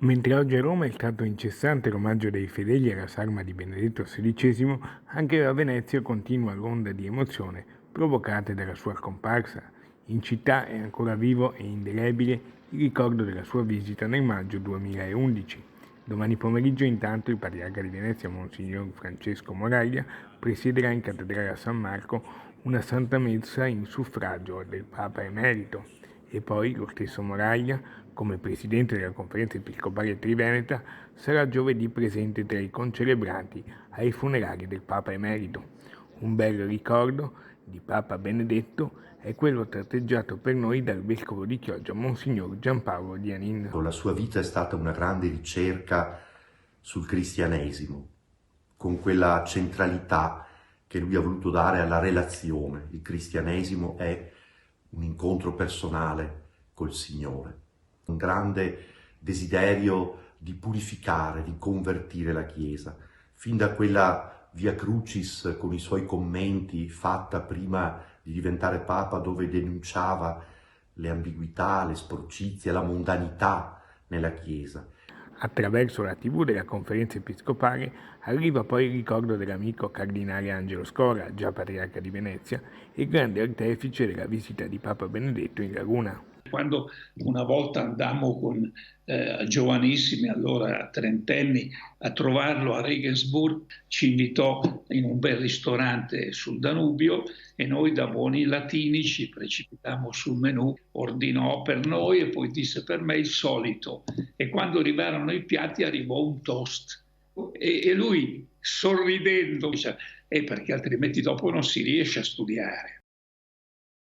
Mentre oggi a Roma è stato incessante l'omaggio dei fedeli alla salma di Benedetto XVI, anche a Venezia continua l'onda di emozione provocata dalla sua scomparsa. In città è ancora vivo e indelebile il ricordo della sua visita nel maggio 2011. Domani pomeriggio intanto il patriarca di Venezia, Monsignor Francesco Moraglia, presiederà in cattedrale a San Marco una santa messa in suffragio del Papa Emerito. E poi lo stesso Moraglia, come presidente della Conferenza Episcopale Triveneta, sarà giovedì presente tra i concelebranti ai funerali del Papa Emerito. Un bel ricordo di Papa Benedetto è quello tratteggiato per noi dal vescovo di Chioggia, Monsignor Giampaolo Dianin. La sua vita è stata una grande ricerca sul cristianesimo, con quella centralità che lui ha voluto dare alla relazione. Il cristianesimo è un incontro personale col Signore, un grande desiderio di purificare, di convertire la Chiesa, fin da quella Via Crucis con i suoi commenti fatta prima di diventare Papa, dove denunciava le ambiguità, le sporcizie, la mondanità nella Chiesa. Attraverso la TV della Conferenza Episcopale arriva poi il ricordo dell'amico cardinale Angelo Scora, già patriarca di Venezia, e grande artefice della visita di Papa Benedetto in Laguna. Quando una volta andammo con giovanissimi, allora trentenni, a trovarlo a Regensburg, ci invitò in un bel ristorante sul Danubio e noi da buoni latini ci precipitammo sul menù, ordinò per noi e poi disse per me il solito. E quando arrivarono i piatti arrivò un toast e lui sorridendo dice perché altrimenti dopo non si riesce a studiare.